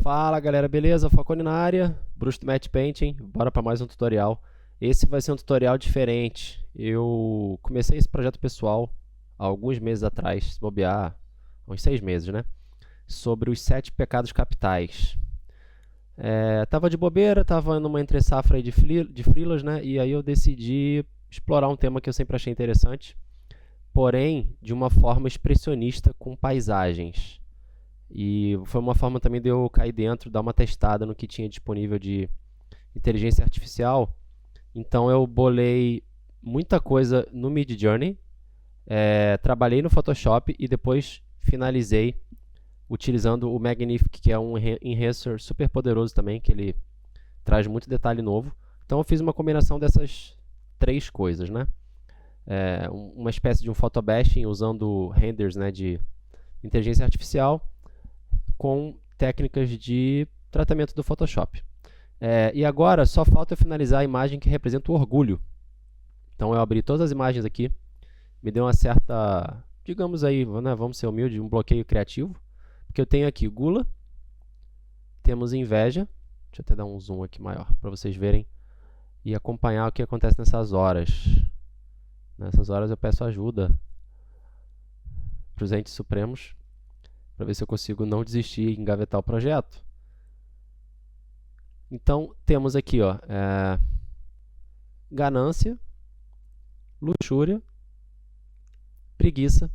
Fala galera, beleza? Falcone na área, Bruxo do Matte Painting, bora para mais um tutorial. Esse vai ser um tutorial diferente. Eu comecei esse projeto pessoal há alguns meses atrás, se bobear, uns 6 meses, né? Sobre os 7 pecados capitais. Tava de bobeira, tava numa entre-safra aí de freelas, né? E aí eu decidi explorar um tema que eu sempre achei interessante, porém de uma forma expressionista com paisagens. E foi uma forma também de eu cair dentro, dar uma testada no que tinha disponível de inteligência artificial. Então eu bolei muita coisa no Midjourney, trabalhei no Photoshop e depois finalizei utilizando o Magnific, que é um enhancer super poderoso também, que ele traz muito detalhe novo. Então eu fiz uma combinação dessas 3 coisas, né? Uma espécie de um photobashing usando renders, né, de inteligência artificial com técnicas de tratamento do Photoshop. E agora só falta eu finalizar a imagem que representa o orgulho. Então eu abri todas as imagens aqui, me deu uma certa, digamos aí, né, vamos ser humildes, um bloqueio criativo, porque eu tenho aqui gula, temos inveja, deixa eu até dar um zoom aqui maior para vocês verem e acompanhar o que acontece nessas horas. Nessas horas eu peço ajuda para os entes supremos, para ver se eu consigo não desistir e engavetar o projeto. Então, temos aqui, ó, ganância, luxúria, preguiça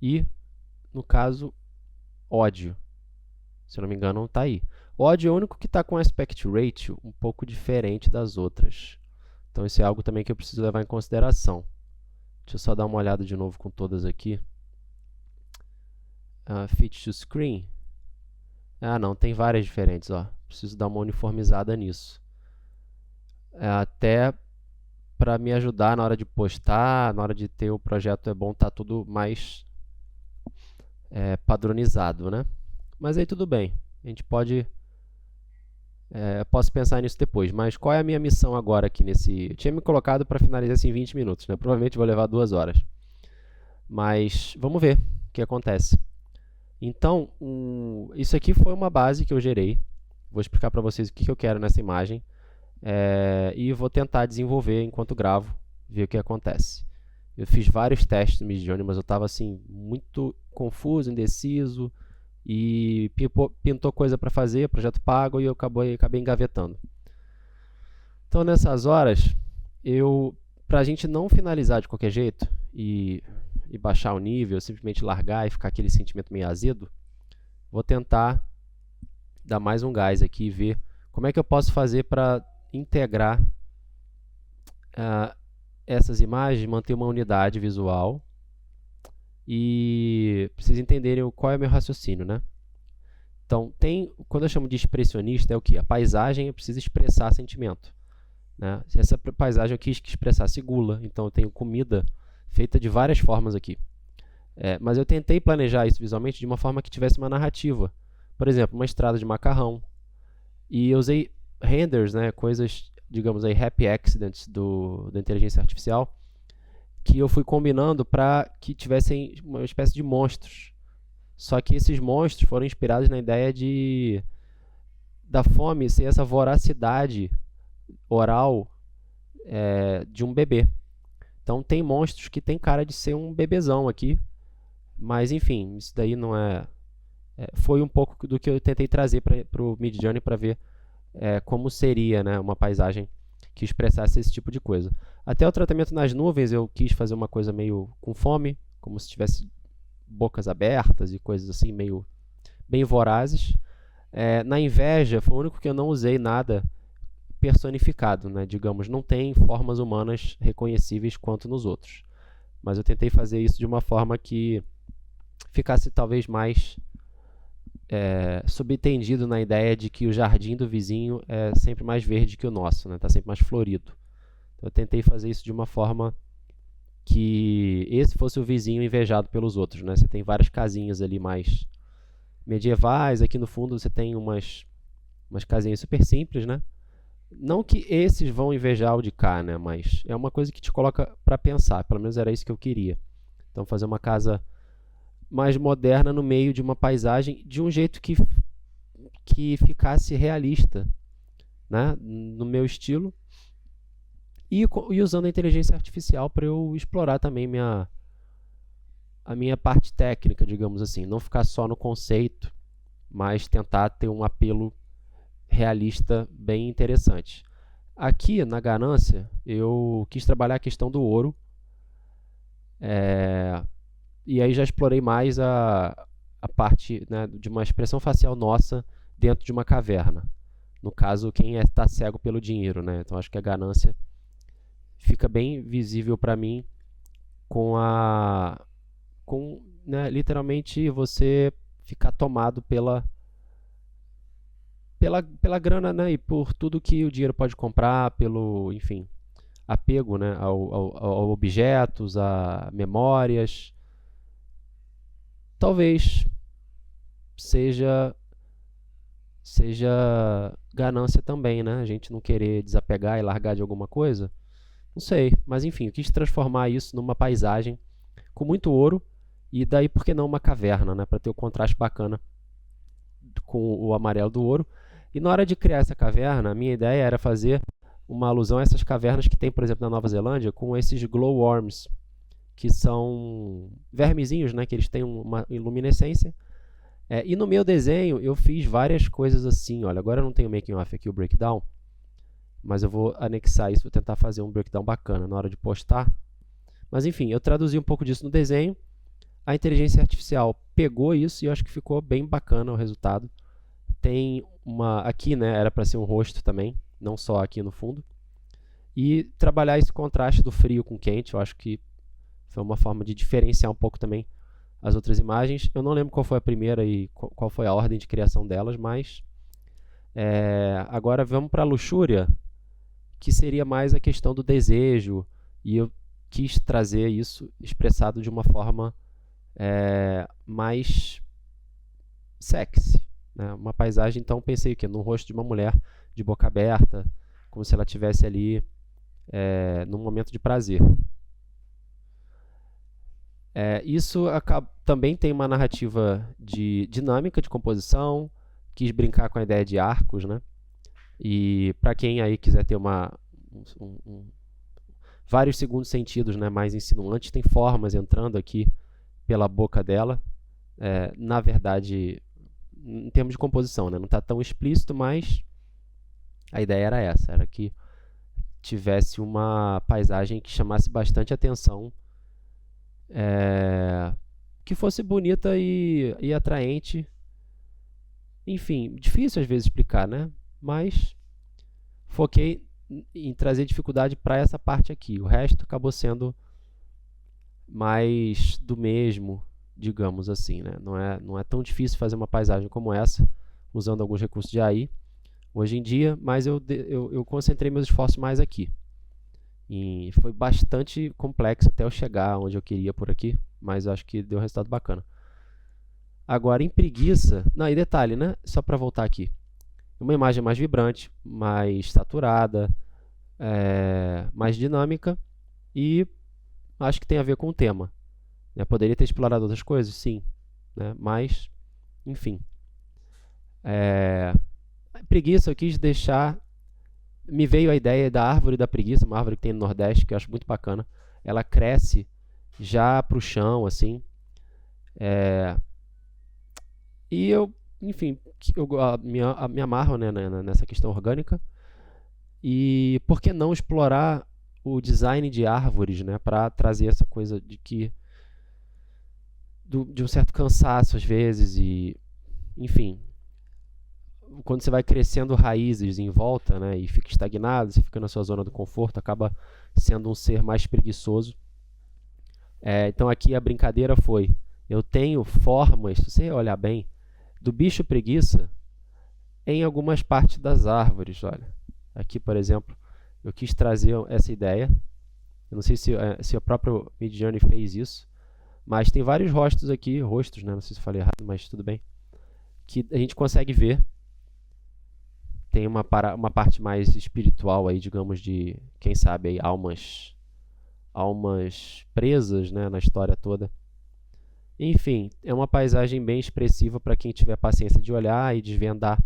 e, no caso, ódio. Se eu não me engano, não está aí. O ódio é o único que está com aspect ratio um pouco diferente das outras. Então, isso é algo também que eu preciso levar em consideração. Deixa eu só dar uma olhada de novo com todas aqui. Fit to screen. Não, tem várias diferentes, ó. Preciso dar uma uniformizada nisso. Até para me ajudar na hora de postar, na hora de ter o projeto, é bom estar tudo mais padronizado, né? Mas aí tudo bem. A gente pode... posso pensar nisso depois. Mas qual é a minha missão agora aqui nesse... Eu tinha me colocado para finalizar isso em 20 minutos, né? Provavelmente vou levar 2 horas. Mas vamos ver o que acontece. Então, isso aqui foi uma base que eu gerei. Vou explicar para vocês o que eu quero nessa imagem. E vou tentar desenvolver enquanto gravo, ver o que acontece. Eu fiz vários testes no Midjourney, mas eu estava assim, muito confuso, indeciso. E pintou coisa para fazer, projeto pago, e eu acabei engavetando. Então, nessas horas, para a gente não finalizar de qualquer jeito e baixar o nível, simplesmente largar e ficar aquele sentimento meio azedo, vou tentar dar mais um gás aqui e ver como é que eu posso fazer para integrar essas imagens, manter uma unidade visual e para vocês entenderem qual é o meu raciocínio, né? Então, quando eu chamo de expressionista, é o que? A paisagem eu preciso expressar sentimento, né? Essa paisagem eu quis que expressasse gula, então eu tenho comida feita de várias formas aqui. Mas eu tentei planejar isso visualmente de uma forma que tivesse uma narrativa. Por exemplo, uma estrada de macarrão. E eu usei renders, né, coisas, digamos aí, happy accidents da inteligência artificial, que eu fui combinando para que tivessem uma espécie de monstros. Só que esses monstros foram inspirados na ideia da fome ser essa voracidade oral de um bebê. Então tem monstros que tem cara de ser um bebezão aqui, mas enfim, isso daí não foi um pouco do que eu tentei trazer para o Midjourney para ver como seria, né, uma paisagem que expressasse esse tipo de coisa. Até o tratamento nas nuvens eu quis fazer uma coisa meio com fome, como se tivesse bocas abertas e coisas assim meio bem vorazes. Na inveja foi o único que eu não usei nada personificado, né? Digamos, não tem formas humanas reconhecíveis quanto nos outros. Mas eu tentei fazer isso de uma forma que ficasse talvez mais subentendido na ideia de que o jardim do vizinho é sempre mais verde que o nosso, né? Tá sempre mais florido. Então, eu tentei fazer isso de uma forma que esse fosse o vizinho invejado pelos outros, né? Você tem várias casinhas ali mais medievais, aqui no fundo você tem umas casinhas super simples, né? Não que esses vão invejar o de cá, né? Mas é uma coisa que te coloca para pensar. Pelo menos era isso que eu queria. Então, fazer uma casa mais moderna no meio de uma paisagem de um jeito que que ficasse realista, né, no meu estilo e usando a inteligência artificial para eu explorar também a minha parte técnica, digamos assim, não ficar só no conceito, mas tentar ter um apelo realista bem interessante. Aqui na Ganância, eu quis trabalhar a questão do ouro, e aí já explorei mais a parte, né, de uma expressão facial nossa dentro de uma caverna. No caso, quem está cego pelo dinheiro, né? Então acho que a ganância fica bem visível para mim com, né, literalmente você ficar tomado pela grana, né, e por tudo que o dinheiro pode comprar, pelo, enfim, apego, né, a objetos, a memórias. Talvez seja ganância também, né? A gente não querer desapegar e largar de alguma coisa. Não sei, mas enfim, eu quis transformar isso numa paisagem com muito ouro e daí por que não uma caverna, né, para ter o contraste bacana com o amarelo do ouro. E na hora de criar essa caverna, a minha ideia era fazer uma alusão a essas cavernas que tem, por exemplo, na Nova Zelândia, com esses glowworms, que são vermezinhos, né, que eles têm uma luminescência. E no meu desenho eu fiz várias coisas assim, olha, agora eu não tenho making off aqui, o breakdown, mas eu vou anexar isso, vou tentar fazer um breakdown bacana na hora de postar. Mas enfim, eu traduzi um pouco disso no desenho, a inteligência artificial pegou isso e eu acho que ficou bem bacana o resultado. Tem aqui, né, era para ser um rosto também, não só aqui no fundo. E trabalhar esse contraste do frio com quente, eu acho que foi uma forma de diferenciar um pouco também as outras imagens. Eu não lembro qual foi a primeira e qual foi a ordem de criação delas, mas agora vamos para a luxúria, que seria mais a questão do desejo, e eu quis trazer isso expressado de uma forma mais sexy, né? Uma paisagem, então pensei que no rosto de uma mulher de boca aberta, como se ela estivesse ali num momento de prazer. Isso também tem uma narrativa de dinâmica de composição, quis brincar com a ideia de arcos, né? E para quem aí quiser ter vários segundos sentidos, né, mais insinuantes, tem formas entrando aqui pela boca dela. Na verdade, em termos de composição, né, não está tão explícito, mas a ideia era essa, era que tivesse uma paisagem que chamasse bastante atenção, que fosse bonita e atraente. Enfim, difícil às vezes explicar, né? Mas foquei em trazer dificuldade para essa parte aqui. O resto acabou sendo mais do mesmo, digamos assim, né? Não é tão difícil fazer uma paisagem como essa, usando alguns recursos de AI hoje em dia, mas eu concentrei meus esforços mais aqui. E foi bastante complexo até eu chegar onde eu queria por aqui, mas eu acho que deu um resultado bacana. Agora, em preguiça... Não, e detalhe, né? Só para voltar aqui. Uma imagem mais vibrante, mais saturada, mais dinâmica e acho que tem a ver com o tema. Né? Poderia ter explorado outras coisas? Sim. Né? Mas, enfim. Preguiça, eu quis deixar... Me veio a ideia da árvore da preguiça, uma árvore que tem no Nordeste, que eu acho muito bacana. Ela cresce já para o chão, assim. E eu, enfim, me amarro, né, nessa questão orgânica. E por que não explorar o design de árvores, né, para trazer essa coisa de um certo cansaço às vezes e, enfim, quando você vai crescendo raízes em volta, né, e fica estagnado, você fica na sua zona do conforto, acaba sendo um ser mais preguiçoso. Então aqui a brincadeira foi, eu tenho formas, se você olhar bem, do bicho preguiça em algumas partes das árvores, olha. Aqui, por exemplo, eu quis trazer essa ideia. Eu não sei se o próprio Midjourney fez isso, mas tem vários rostos aqui, rostos, né? Não sei se eu falei errado, mas tudo bem. Que a gente consegue ver. Tem uma parte mais espiritual aí, digamos, de, quem sabe, aí, almas presas, né, na história toda. Enfim, é uma paisagem bem expressiva para quem tiver paciência de olhar e desvendar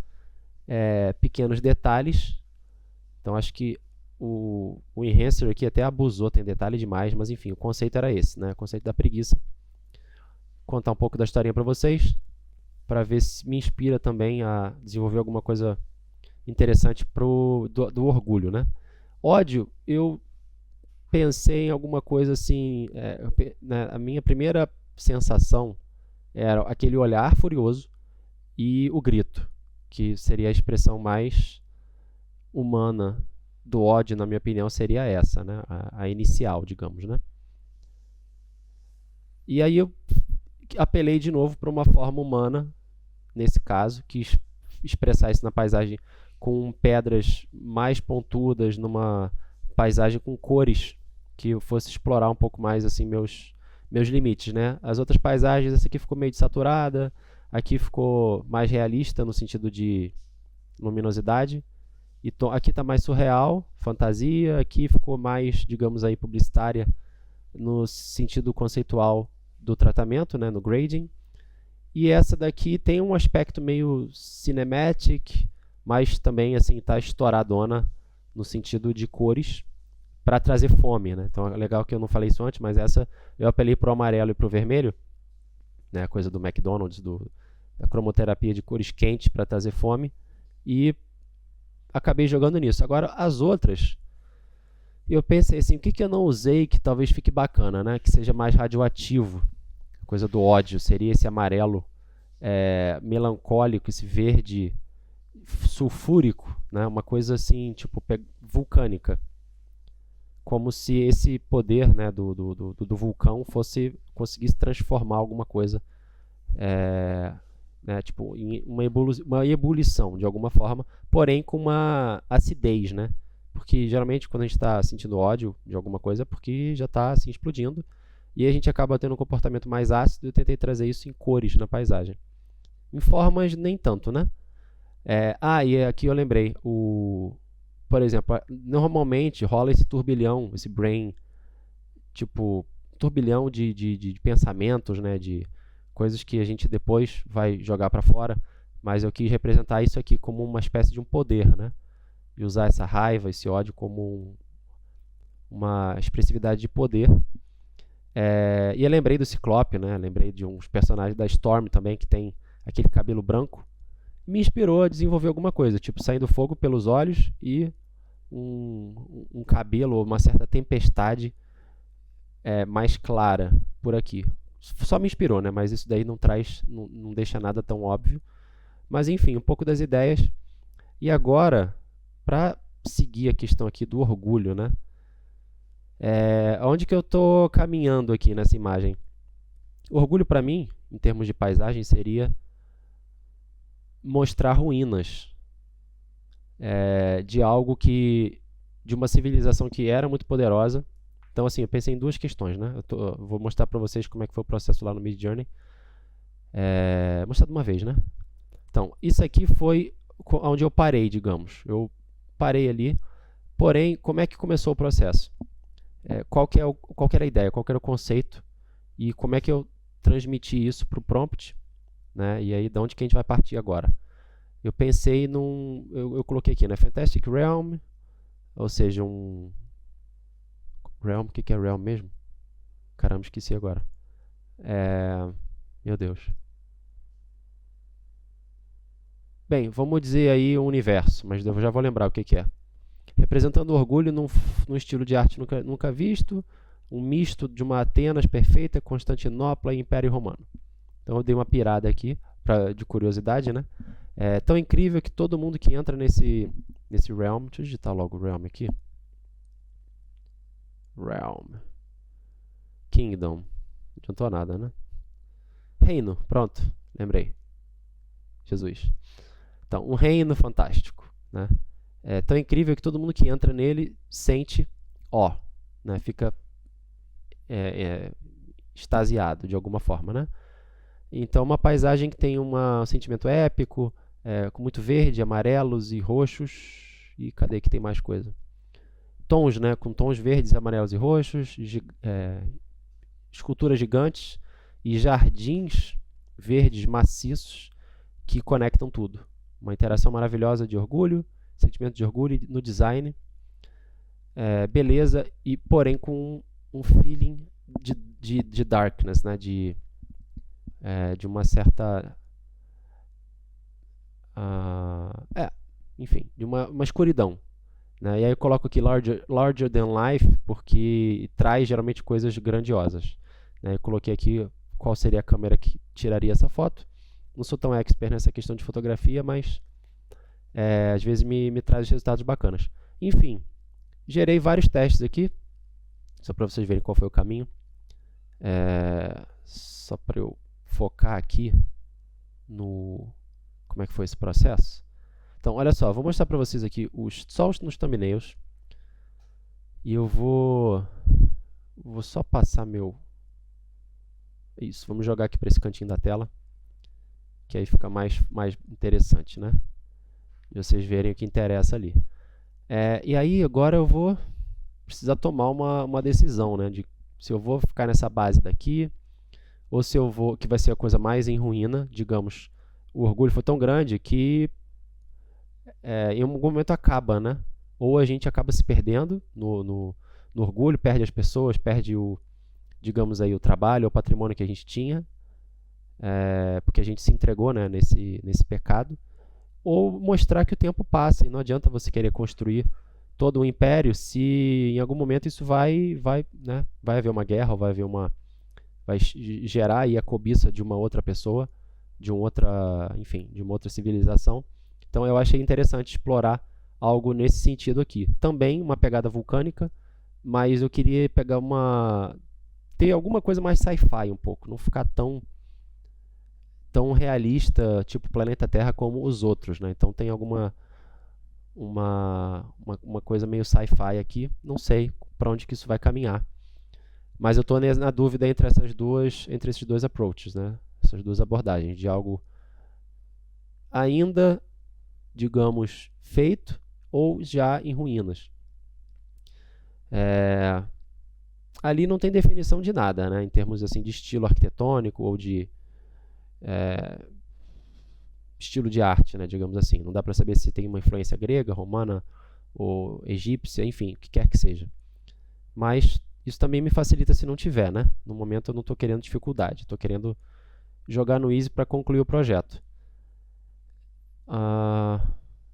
pequenos detalhes. Então acho que o Enhancer aqui até abusou, tem detalhe demais, mas enfim, o conceito era esse, né? O conceito da preguiça. Contar um pouco da historinha para vocês, para ver se me inspira também a desenvolver alguma coisa interessante do orgulho, né? Ódio, eu pensei em alguma coisa assim, né, a minha primeira sensação era aquele olhar furioso e o grito, que seria a expressão mais humana do ódio, na minha opinião, seria essa, né? A inicial, digamos, né? E aí eu apelei de novo para uma forma humana, nesse caso, quis expressar isso na paisagem com pedras mais pontudas, numa paisagem com cores, que eu fosse explorar um pouco mais assim meus limites, né? As outras paisagens, essa aqui ficou meio desaturada, aqui ficou mais realista no sentido de luminosidade, e aqui está mais surreal, fantasia, aqui ficou mais, digamos aí, publicitária no sentido conceitual do tratamento, né, no grading. E essa daqui tem um aspecto meio cinematic, mas também assim está estouradona no sentido de cores para trazer fome, né? Então é legal que eu não falei isso antes, mas essa eu apelei para o amarelo e para o vermelho, né? A coisa do McDonald's, da cromoterapia de cores quentes para trazer fome, e acabei jogando nisso. Agora as outras, eu pensei assim, o que eu não usei que talvez fique bacana, né? Que seja mais radioativo, coisa do ódio, seria esse amarelo melancólico, esse verde sulfúrico, né? Uma coisa assim, tipo vulcânica, como se esse poder, né, do vulcão conseguisse transformar alguma coisa, né, tipo em uma ebulição de alguma forma, porém com uma acidez, né? Porque geralmente quando a gente está sentindo ódio de alguma coisa é porque já está assim explodindo, e a gente acaba tendo um comportamento mais ácido. Eu tentei trazer isso em cores na paisagem. Em formas, nem tanto, né? E aqui eu lembrei. Por exemplo, normalmente rola esse turbilhão, esse brain, tipo, turbilhão de pensamentos, né? De coisas que a gente depois vai jogar para fora. Mas eu quis representar isso aqui como uma espécie de um poder, né? E usar essa raiva, esse ódio como uma expressividade de poder. E eu lembrei do Ciclope, né? Lembrei de uns personagens da Storm também, que tem aquele cabelo branco. Me inspirou a desenvolver alguma coisa, tipo saindo fogo pelos olhos e um cabelo, uma certa tempestade mais clara por aqui. Só me inspirou, né? Mas isso daí não deixa nada tão óbvio. Mas enfim, um pouco das ideias. E agora, para seguir a questão aqui do orgulho, né? Onde que eu estou caminhando aqui nessa imagem? O orgulho para mim, em termos de paisagem, seria mostrar ruínas de uma civilização que era muito poderosa. Então assim, eu pensei em duas questões, né? Vou mostrar para vocês como é que foi o processo lá no Midjourney. Mostrar de uma vez, né? Então, isso aqui foi onde eu parei, digamos. Eu parei ali. Porém, como é que começou o processo? Qual que era a ideia, qual que era o conceito e como é que eu transmiti isso para o prompt, né? E aí, de onde que a gente vai partir agora? Eu pensei eu coloquei aqui, né? Fantastic Realm, ou seja, Realm, o que é Realm mesmo? Caramba, esqueci agora. Meu Deus. Bem, vamos dizer aí o universo, mas eu já vou lembrar o que é. Representando orgulho num estilo de arte nunca visto, um misto de uma Atenas perfeita, Constantinopla e Império Romano. Então eu dei uma pirada aqui, de curiosidade, né? É tão incrível que todo mundo que entra nesse realm... Deixa eu digitar logo o realm aqui. Realm. Kingdom. Não adiantou nada, né? Reino, pronto, lembrei. Jesus. Então, um reino fantástico, né? É tão incrível que todo mundo que entra nele sente né? Fica extasiado de alguma forma, né? Então, uma paisagem que tem um sentimento épico, com muito verde, amarelos e roxos. E cadê que tem mais coisa? Tons, né? Com tons verdes, amarelos e roxos, esculturas gigantes e jardins verdes maciços que conectam tudo. Uma interação maravilhosa de orgulho, sentimento de orgulho no design, beleza, e porém com um feeling de darkness, né? De uma certa... enfim, de uma escuridão. Né? E aí eu coloco aqui larger than life, porque traz geralmente coisas grandiosas. Né? Eu coloquei aqui qual seria a câmera que tiraria essa foto. Não sou tão expert nessa questão de fotografia, mas às vezes me traz resultados bacanas. Enfim, gerei vários testes aqui, só para vocês verem qual foi o caminho. Só para eu focar aqui no... como é que foi esse processo. Então, olha só, vou mostrar para vocês aqui só nos thumbnails. E eu vou só passar meu... Isso, vamos jogar aqui para esse cantinho da tela, que aí fica mais interessante, né? E vocês verem o que interessa ali. E aí, agora eu vou precisar tomar uma decisão, né? De se eu vou ficar nessa base daqui, ou se eu vou... que vai ser a coisa mais em ruína, digamos. O orgulho foi tão grande que em algum momento acaba, né? Ou a gente acaba se perdendo no orgulho, perde as pessoas, perde digamos aí, o trabalho, o patrimônio que a gente tinha, porque a gente se entregou, né, nesse pecado, ou mostrar que o tempo passa e não adianta você querer construir todo um império se em algum momento isso né, vai haver uma guerra, ou vai gerar aí a cobiça de uma outra pessoa, de uma outra civilização. Então eu achei interessante explorar algo nesse sentido aqui. Também uma pegada vulcânica, mas eu queria ter alguma coisa mais sci-fi um pouco, não ficar tão realista, tipo Planeta Terra, como os outros, né? Então tem uma coisa meio sci-fi aqui, não sei para onde que isso vai caminhar. Mas eu estou na dúvida entre esses dois approaches, né? Essas duas abordagens, de algo ainda, digamos, feito ou já em ruínas. Ali não tem definição de nada, né? Em termos assim, de estilo arquitetônico ou de estilo de arte, né? Digamos assim. Não dá para saber se tem uma influência grega, romana ou egípcia, enfim, o que quer que seja. Mas isso também me facilita se não tiver, né? No momento eu não estou querendo dificuldade, estou querendo jogar no easy para concluir o projeto.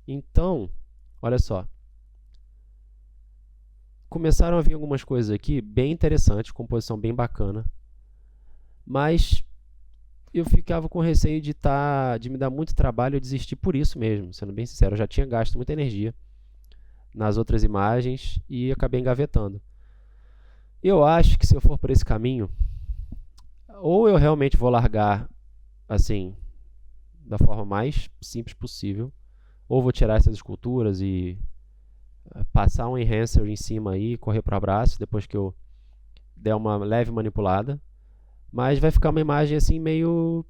Então, olha só. Começaram a vir algumas coisas aqui bem interessantes, composição bem bacana, mas eu ficava com receio de me dar muito trabalho e desistir por isso mesmo, sendo bem sincero. Eu já tinha gasto muita energia nas outras imagens e acabei engavetando. Eu acho que se eu for por esse caminho, ou eu realmente vou largar assim, da forma mais simples possível, ou vou tirar essas esculturas e passar um enhancer em cima aí e correr para o abraço depois que eu der uma leve manipulada, mas vai ficar uma imagem assim meio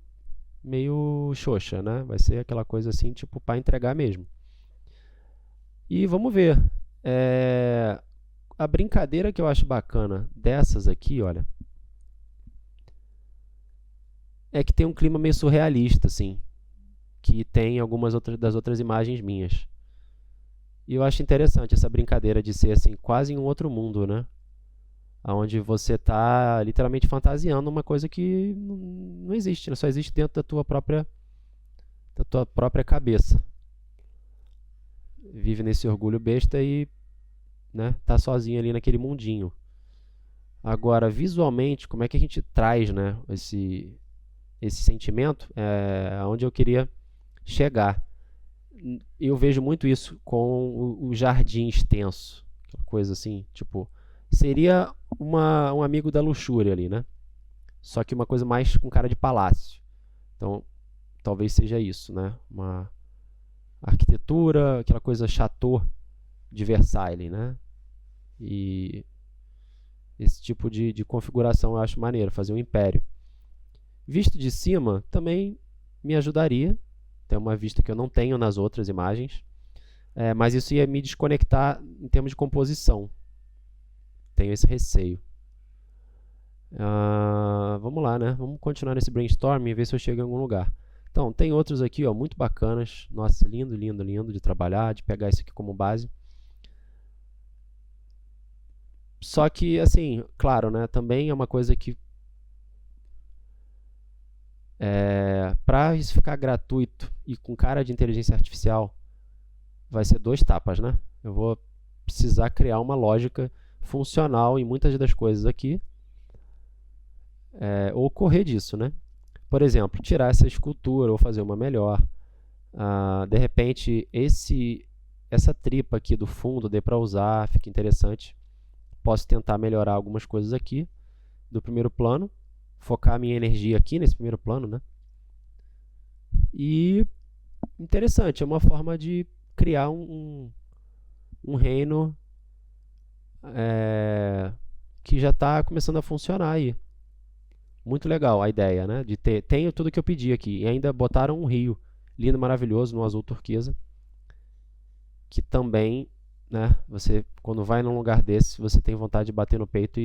xoxa, né? Vai ser aquela coisa assim, tipo, para entregar mesmo. E vamos ver. A brincadeira que eu acho bacana dessas aqui, olha, é que tem um clima meio surrealista, assim, que tem algumas das outras imagens minhas. E eu acho interessante essa brincadeira de ser assim, quase em um outro mundo, né? Onde você está literalmente fantasiando uma coisa que não existe, né? Só existe dentro da tua própria cabeça. Vive nesse orgulho besta e, né, tá sozinho ali naquele mundinho. Agora, visualmente, como é que a gente traz, né, esse sentimento? Onde eu queria chegar. Eu vejo muito isso com o jardim extenso, aquela coisa assim, tipo, seria um amigo da luxúria ali, né? Só que uma coisa mais com cara de palácio. Então, talvez seja isso, né? Uma arquitetura, aquela coisa chateau de Versailles, né? E esse tipo de configuração eu acho maneiro, fazer um império. Visto de cima também me ajudaria. Tem uma vista que eu não tenho nas outras imagens, mas isso ia me desconectar em termos de composição. Tenho esse receio. Vamos lá, né? Vamos continuar nesse brainstorming e ver se eu chego em algum lugar. Então, tem outros aqui, ó, muito bacanas. Nossa, lindo, lindo, lindo de trabalhar, de pegar isso aqui como base. Só que, assim, claro, né, também é uma coisa que para isso ficar gratuito e com cara de inteligência artificial, vai ser 2 tapas, né? Eu vou precisar criar uma lógica funcional em muitas das coisas aqui, ou correr disso, né? Por exemplo, tirar essa escultura ou fazer uma melhor. De repente, essa tripa aqui do fundo dê para usar, fica interessante. Posso tentar melhorar algumas coisas aqui do primeiro plano, focar a minha energia aqui nesse primeiro plano, né? E interessante, é uma forma de criar um reino que já está começando a funcionar aí. Muito legal a ideia, né? De ter, tenho tudo que eu pedi aqui. E ainda botaram um rio lindo, maravilhoso, no azul turquesa, que também, né? Você, quando vai num lugar desse, você tem vontade de bater no peito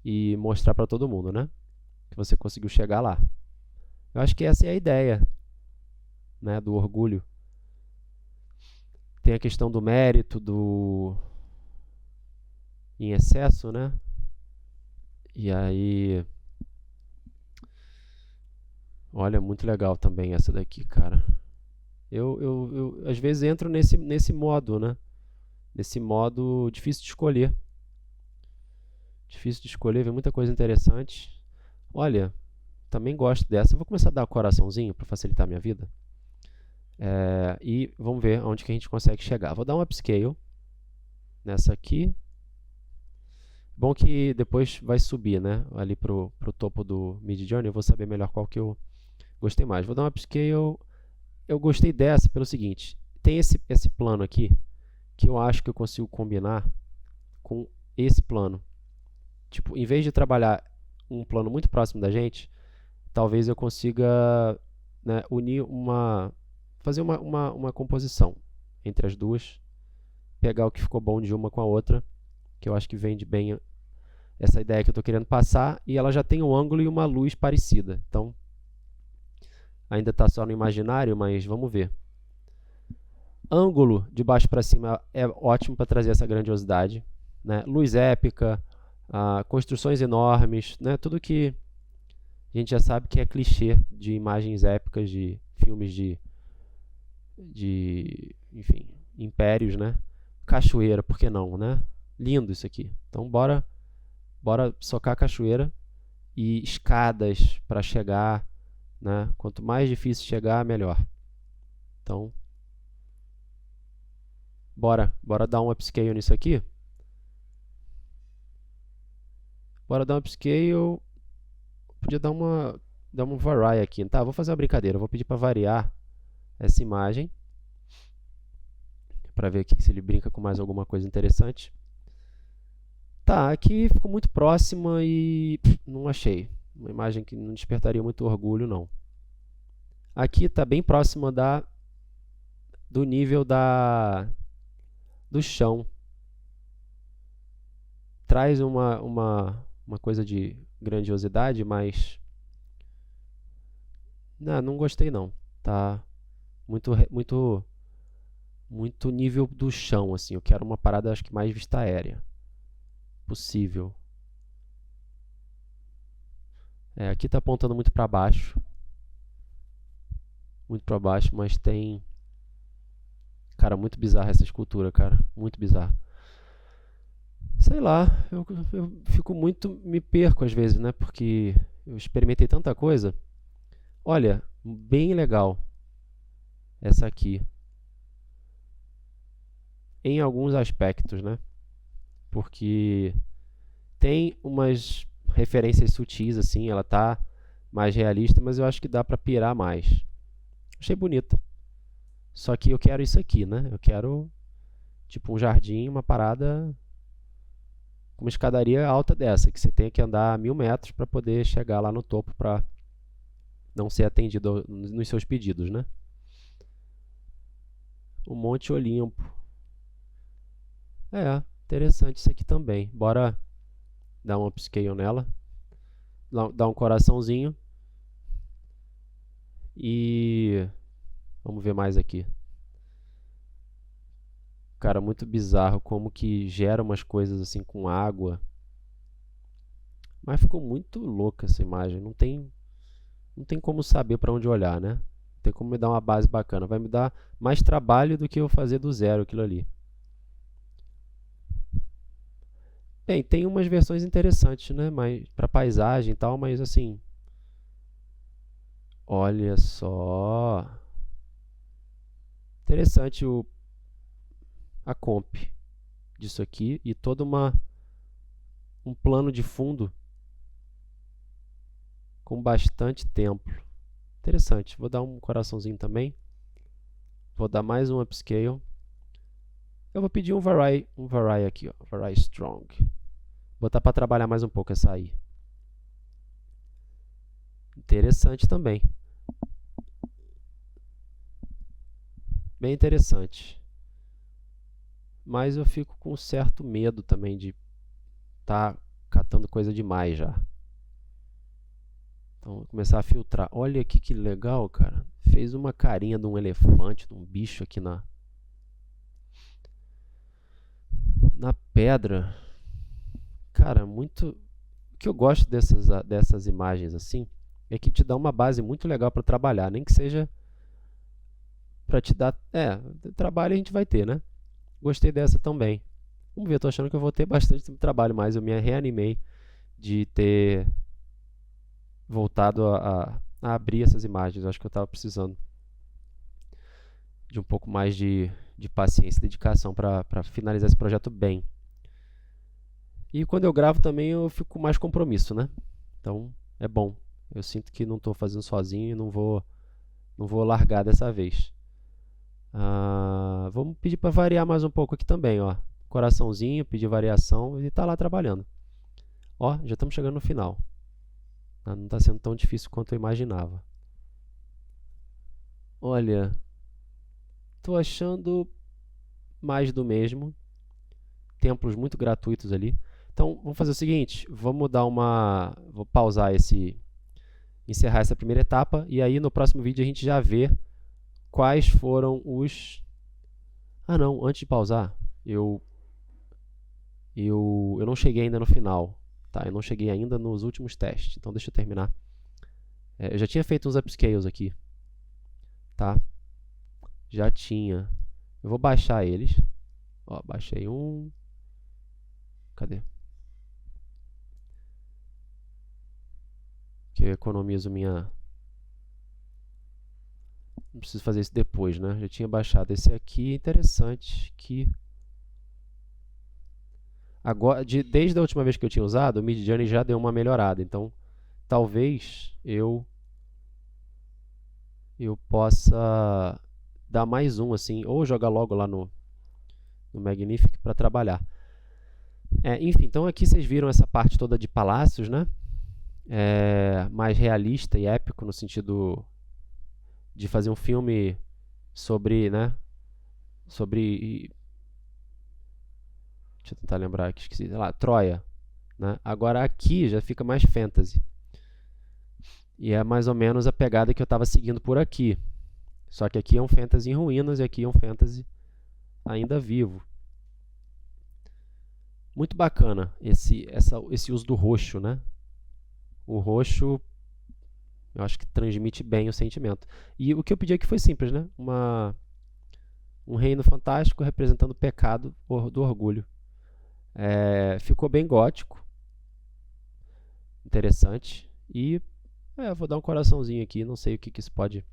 e mostrar para todo mundo, né? Que você conseguiu chegar lá. Eu acho que essa é a ideia, né? Do orgulho. Tem a questão do mérito, do em excesso, né? E aí, olha, muito legal também essa daqui, cara. Eu às vezes entro nesse modo, né? Nesse modo difícil de escolher. Difícil de escolher, vem muita coisa interessante. Olha, também gosto dessa. Eu vou começar a dar um coraçãozinho para facilitar a minha vida. E vamos ver onde que a gente consegue chegar. Vou dar um upscale nessa aqui. Bom que depois vai subir, né? Ali pro topo do Midjourney. Eu vou saber melhor qual que eu gostei mais. Vou dar um upscale. Eu gostei dessa pelo seguinte. Tem esse plano aqui que eu acho que eu consigo combinar com esse plano. Tipo, em vez de trabalhar um plano muito próximo da gente, talvez eu consiga, né, unir fazer uma composição entre as duas, pegar o que ficou bom de uma com a outra, que eu acho que vende bem essa ideia que eu estou querendo passar, e ela já tem um ângulo e uma luz parecida. Então, ainda está só no imaginário, mas vamos ver. Ângulo de baixo para cima é ótimo para trazer essa grandiosidade, né? Luz épica, construções enormes, né? Tudo que a gente já sabe que é clichê de imagens épicas, de filmes enfim, impérios, né? Cachoeira, por que não, né? Lindo isso aqui. Então bora socar a cachoeira e escadas para chegar, né? Quanto mais difícil chegar, melhor. Então, bora dar um upscale nisso aqui. Bora dar um upscale. Podia dar um vary aqui. Tá, vou fazer uma brincadeira. Vou pedir para variar essa imagem, para ver aqui se ele brinca com mais alguma coisa interessante. Tá, aqui ficou muito próxima e não achei. Uma imagem que não despertaria muito orgulho, não. Aqui está bem próxima do nível do chão. Traz uma coisa de grandiosidade, mas não gostei não. Tá muito nível do chão, assim. Eu quero uma parada, acho que mais vista aérea possível. Aqui está apontando muito para baixo. Muito para baixo, mas tem... Cara, muito bizarra essa escultura, cara. Muito bizarra. Sei lá, eu fico muito... Me perco às vezes, né? Porque eu experimentei tanta coisa. Olha, bem legal essa aqui. Em alguns aspectos, né? Porque tem umas referências sutis, assim, ela tá mais realista, mas eu acho que dá pra pirar mais. Achei bonita. Só que eu quero isso aqui, né? Eu quero, tipo, um jardim, uma parada com uma escadaria alta dessa, que você tem que andar 1000 metros para poder chegar lá no topo para não ser atendido nos seus pedidos, né? O Monte Olimpo. Interessante isso aqui também. Bora dar um upscale nela. Dar um coraçãozinho. E vamos ver mais aqui. Cara, muito bizarro como que gera umas coisas assim com água. Mas ficou muito louca essa imagem. Não tem como saber para onde olhar, né? Não tem como me dar uma base bacana. Vai me dar mais trabalho do que eu fazer do zero aquilo ali. Bem, tem umas versões interessantes, né? Mas para paisagem e tal, mas assim, olha só. Interessante a comp disso aqui e todo um plano de fundo com bastante templo. Interessante. Vou dar um coraçãozinho também. Vou dar mais um upscale. Eu vou pedir um Varai aqui, ó, Varai Strong. Botar para trabalhar mais um pouco essa aí. Interessante também. Bem interessante. Mas eu fico com um certo medo também de estar catando coisa demais já. Então vou começar a filtrar. Olha aqui que legal, cara. Fez uma carinha de um elefante, de um bicho aqui na pedra. Cara, muito. O que eu gosto dessas imagens assim é que te dá uma base muito legal para trabalhar, nem que seja para te dar. Trabalho a gente vai ter, né? Gostei dessa também. Vamos ver, tô achando que eu vou ter bastante trabalho, mas eu me reanimei de ter voltado a abrir essas imagens. Eu acho que eu estava precisando de um pouco mais de paciência e dedicação para finalizar esse projeto bem. E quando eu gravo também eu fico com mais compromisso, né? Então é bom. Eu sinto que não estou fazendo sozinho e não vou largar dessa vez. Vamos pedir para variar mais um pouco aqui também, ó. Coraçãozinho, pedir variação e tá lá trabalhando. Ó, já estamos chegando no final. Não está sendo tão difícil quanto eu imaginava. Olha, tô achando mais do mesmo. Templos muito gratuitos ali. Então, vamos fazer o seguinte, vou pausar encerrar essa primeira etapa e aí no próximo vídeo a gente já vê quais foram os. Não, antes de pausar, eu não cheguei ainda no final, tá? Eu não cheguei ainda nos últimos testes. Então, deixa eu terminar. Eu já tinha feito uns upscales aqui, tá? Já tinha. Eu vou baixar eles. Ó, baixei um. Cadê? Que eu economizo minha. Não preciso fazer isso depois, né? Já tinha baixado esse aqui. Interessante que agora, desde a última vez que eu tinha usado, o Midjourney já deu uma melhorada. Então, talvez eu possa dar mais um assim, ou jogar logo lá no Magnific para trabalhar. Enfim, então aqui vocês viram essa parte toda de palácios, né? Mais realista e épico no sentido de fazer um filme sobre, né? Sobre. Deixa eu tentar lembrar aqui, esqueci. Sei lá, Troia. Né? Agora aqui já fica mais fantasy. E é mais ou menos a pegada que eu estava seguindo por aqui. Só que aqui é um fantasy em ruínas e aqui é um fantasy ainda vivo. Muito bacana esse uso do roxo, né? O roxo, eu acho que transmite bem o sentimento. E o que eu pedi aqui foi simples, né? Um reino fantástico representando o pecado do orgulho. Ficou bem gótico. Interessante. E vou dar um coraçãozinho aqui. Não sei o que isso pode.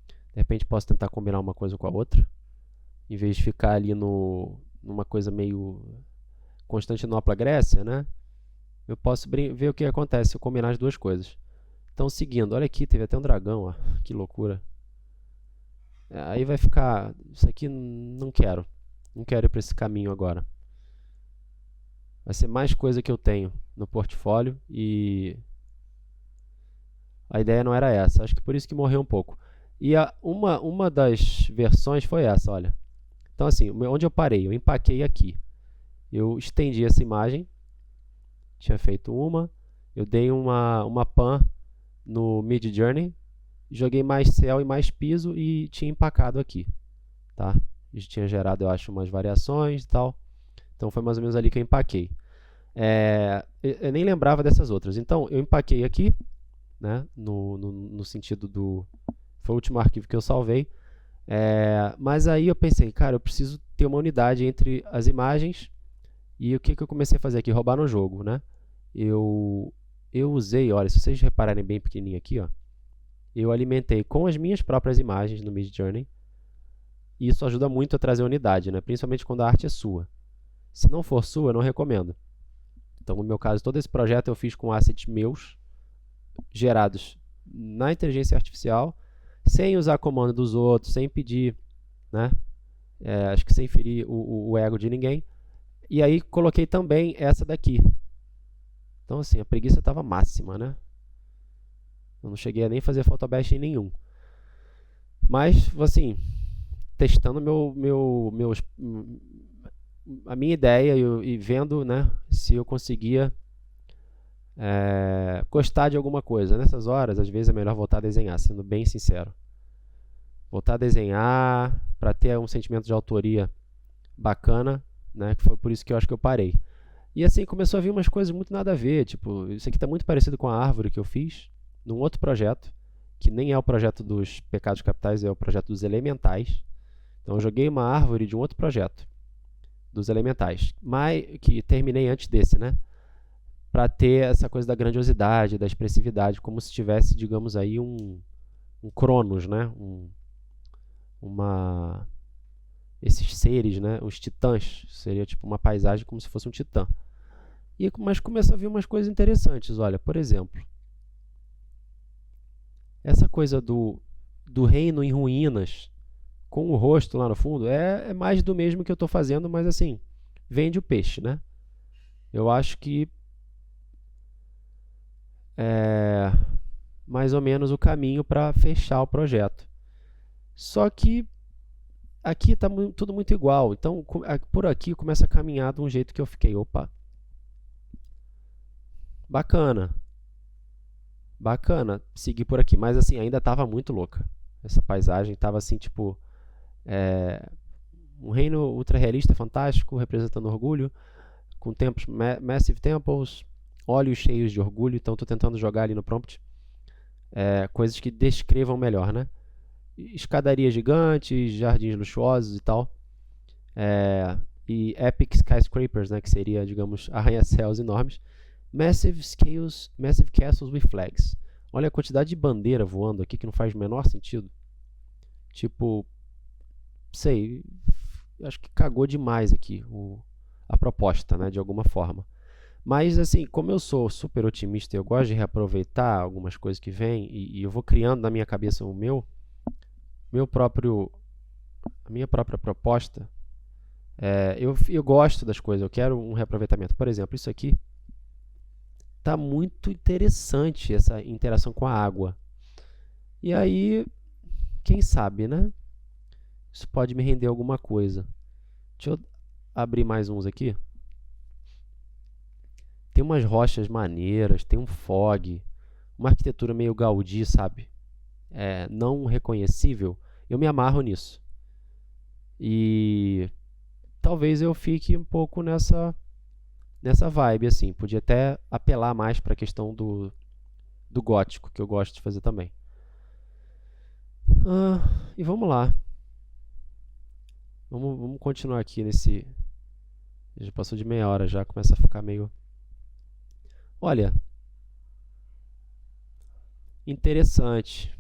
De repente posso tentar combinar uma coisa com a outra. Em vez de ficar ali numa coisa meio Constantinopla, Grécia, né? Eu posso ver o que acontece se eu combinar as duas coisas. Então, seguindo, olha aqui, teve até um dragão, ó. Que loucura. Aí vai ficar. Isso aqui não quero. Não quero ir para esse caminho agora. Vai ser mais coisa que eu tenho no portfólio e a ideia não era essa. Acho que por isso que morreu um pouco. E uma das versões foi essa, olha. Então, assim, onde eu parei? Eu empaquei aqui. Eu estendi essa imagem. Tinha feito uma. Eu dei uma pan no Midjourney joguei mais céu e mais piso e tinha empacado aqui, tá? E tinha gerado, eu acho, umas variações e tal. Então foi mais ou menos ali que eu empaquei. Eu nem lembrava dessas outras. Então eu empaquei aqui, né? No sentido do... Foi o último arquivo que eu salvei. Mas aí eu pensei, cara, eu preciso ter uma unidade entre as imagens. E o que eu comecei a fazer aqui? Roubar no jogo, né? Eu usei, olha, se vocês repararem bem pequenininho aqui, ó, eu alimentei com as minhas próprias imagens no Midjourney. E isso ajuda muito a trazer unidade, né? Principalmente quando a arte é sua. Se não for sua, eu não recomendo. Então, no meu caso, todo esse projeto eu fiz com assets meus, gerados na inteligência artificial, sem usar comando dos outros, sem pedir, né? Acho que sem ferir o ego de ninguém. E aí coloquei também essa daqui. Então, assim, a preguiça estava máxima, né? Eu não cheguei a nem fazer photobashing nenhum. Mas, assim, testando a minha ideia e vendo, né, se eu conseguia gostar de alguma coisa. Nessas horas, às vezes é melhor voltar a desenhar, sendo bem sincero. Voltar a desenhar para ter um sentimento de autoria bacana, né, que foi por isso que eu acho que eu parei. E assim, começou a vir umas coisas muito nada a ver, tipo, isso aqui está muito parecido com a árvore que eu fiz num outro projeto, que nem é o projeto dos pecados capitais, é o projeto dos elementais. Então eu joguei uma árvore de um outro projeto, dos elementais, mas que terminei antes desse, né? Para ter essa coisa da grandiosidade, da expressividade, como se tivesse, digamos aí, um Cronos, né? Esses seres, né? Os titãs, seria tipo uma paisagem como se fosse um titã. Mas começou a vir umas coisas interessantes, olha, por exemplo, essa coisa do reino em ruínas, com o rosto lá no fundo, é mais do mesmo que eu estou fazendo, mas assim, vende o peixe, né? Eu acho que é mais ou menos o caminho para fechar o projeto. Só que aqui está tudo muito igual, então por aqui começa a caminhar de um jeito que eu fiquei, opa, bacana, seguir por aqui, mas assim, ainda estava muito louca. Essa paisagem estava assim, tipo, um reino ultra realista, fantástico, representando orgulho, com templos, massive temples, olhos cheios de orgulho. Então estou tentando jogar ali no prompt coisas que descrevam melhor, né? Escadarias gigantes, jardins luxuosos e tal, e epic skyscrapers, né? Que seria, digamos, arranha-céus enormes. Massive castles with flags. Olha a quantidade de bandeira voando aqui que não faz o menor sentido. Tipo, sei, acho que cagou demais aqui a proposta, né, de alguma forma. Mas assim, como eu sou super otimista e eu gosto de reaproveitar algumas coisas que vêm e eu vou criando na minha cabeça a minha própria proposta, eu gosto das coisas, eu quero um reaproveitamento. Por exemplo, isso aqui tá muito interessante, essa interação com a água. E aí, quem sabe, né? Isso pode me render alguma coisa. Deixa eu abrir mais uns aqui. Tem umas rochas maneiras, tem um fog, uma arquitetura meio Gaudí, sabe? Não reconhecível. Eu me amarro nisso. E talvez eu fique um pouco nessa vibe, assim. Podia até apelar mais para a questão do gótico, que eu gosto de fazer também. E vamos lá. Vamos continuar aqui nesse... Já passou de meia hora já, começa a ficar meio... Olha, interessante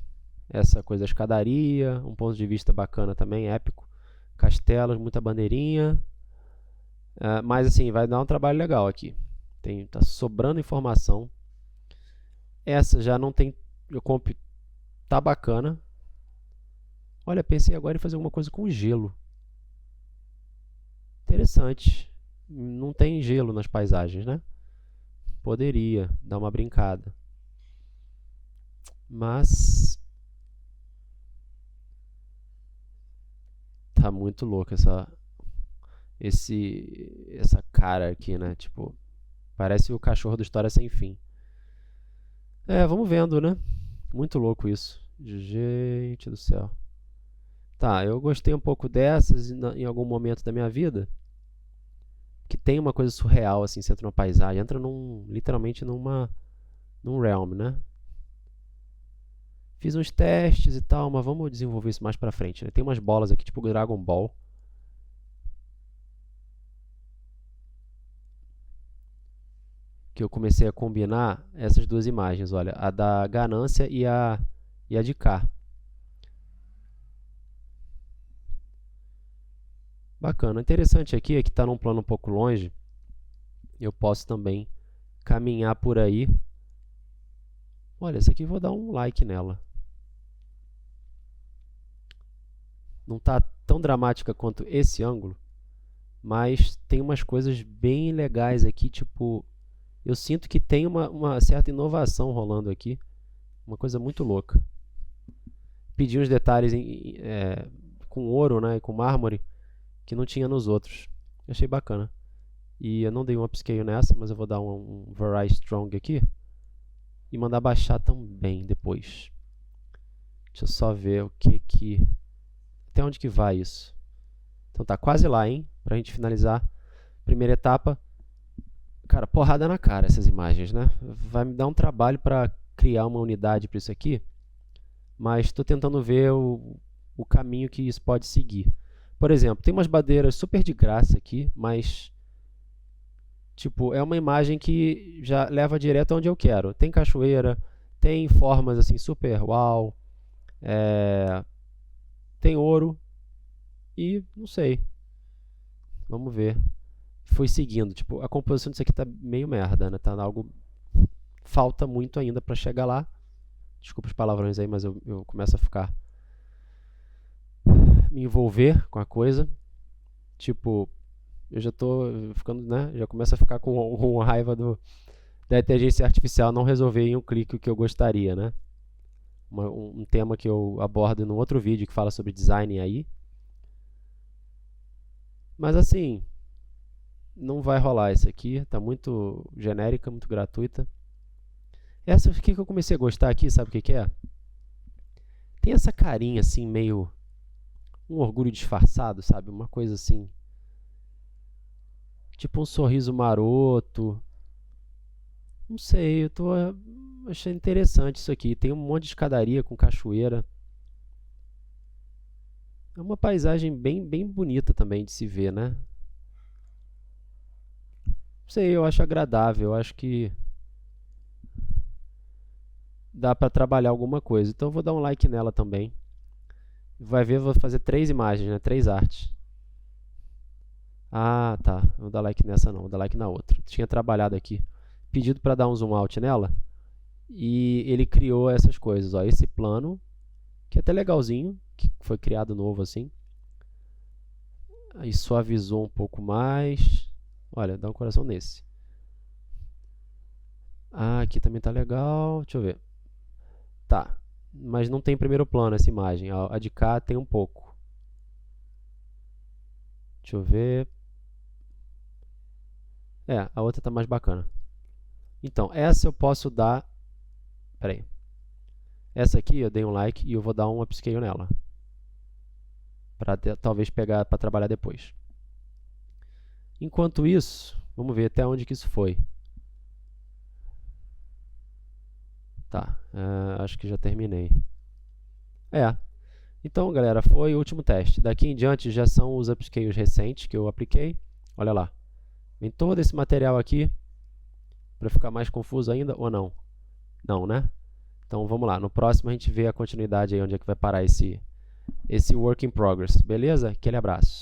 essa coisa da escadaria, um ponto de vista bacana também, épico. Castelos, muita bandeirinha. Mas assim, vai dar um trabalho legal aqui. Tá sobrando informação. Essa já não tem... Tá bacana. Olha, pensei agora em fazer alguma coisa com gelo. Interessante. Não tem gelo nas paisagens, né? Poderia dar uma brincada. Mas tá muito louco essa cara aqui, né? Tipo, parece o cachorro do História Sem Fim. Vamos vendo, né? Muito louco isso. Gente do céu. Tá, eu gostei um pouco dessas em algum momento da minha vida, que tem uma coisa surreal, assim, você entra numa paisagem, entra literalmente num realm, né? Fiz uns testes e tal, mas vamos desenvolver isso mais pra frente, né? Tem umas bolas aqui, tipo Dragon Ball. Que eu comecei a combinar essas duas imagens, olha, a da ganância e a de cá. Bacana. Interessante aqui é que está num plano um pouco longe. Eu posso também caminhar por aí. Olha, essa aqui eu vou dar um like nela. Não está tão dramática quanto esse ângulo, mas tem umas coisas bem legais aqui, tipo, eu sinto que tem uma certa inovação rolando aqui, uma coisa muito louca. Pedi uns detalhes com ouro, né, e com mármore, que não tinha nos outros. Achei bacana. E eu não dei um upscale nessa, mas eu vou dar um Very Strong aqui e mandar baixar também depois. Deixa eu só ver o que até onde que vai isso. Então tá quase lá, hein? Pra gente finalizar. Primeira etapa. Cara, porrada na cara essas imagens, né? Vai me dar um trabalho para criar uma unidade para isso aqui, mas estou tentando ver o caminho que isso pode seguir. Por exemplo, tem umas bandeiras super de graça aqui, mas tipo, é uma imagem que já leva direto onde eu quero. Tem cachoeira, tem formas assim super uau, tem ouro e não sei. Vamos ver. Fui seguindo, tipo, a composição disso aqui tá meio merda, né? Tá algo falta muito ainda para chegar lá. Desculpa os palavrões aí, mas eu começo a ficar me envolver com a coisa. Tipo, eu já tô ficando, né? Já começo a ficar com raiva da inteligência artificial não resolver em um clique o que eu gostaria, né? Um tema que eu abordo no outro vídeo que fala sobre design aí. Mas assim, não vai rolar isso aqui, tá muito genérica, muito gratuita. Essa aqui que eu comecei a gostar aqui, sabe o que é? Tem essa carinha assim, meio um orgulho disfarçado, sabe? Uma coisa assim, tipo um sorriso maroto. Não sei, eu tô achando interessante isso aqui. Tem um monte de escadaria com cachoeira. É uma paisagem bem bonita também de se ver, né? Não sei, eu acho agradável, eu acho que dá pra trabalhar alguma coisa. Então eu vou dar um like nela também. Vai ver, eu vou fazer 3 imagens, né? 3 artes. Ah, tá. Não vou dar like nessa não, vou dar like na outra. Tinha trabalhado aqui. Pedido para dar um zoom out nela. E ele criou essas coisas, ó. Esse plano, que é até legalzinho, que foi criado novo assim. Aí suavizou um pouco mais. Olha, dá um coração nesse. Ah, aqui também tá legal. Deixa eu ver. Tá. Mas não tem primeiro plano essa imagem. A de cá tem um pouco. Deixa eu ver. A outra tá mais bacana. Então, essa eu posso dar. Pera aí. Essa aqui eu dei um like e eu vou dar um upscale nela. Para talvez pegar para trabalhar depois. Enquanto isso, vamos ver até onde que isso foi. Tá, acho que já terminei. Então galera, foi o último teste. Daqui em diante já são os upscales recentes que eu apliquei. Olha lá, vem todo esse material aqui. Para ficar mais confuso ainda ou não? Não, né? Então vamos lá, no próximo a gente vê a continuidade aí, onde é que vai parar esse work in progress, beleza? Aquele abraço.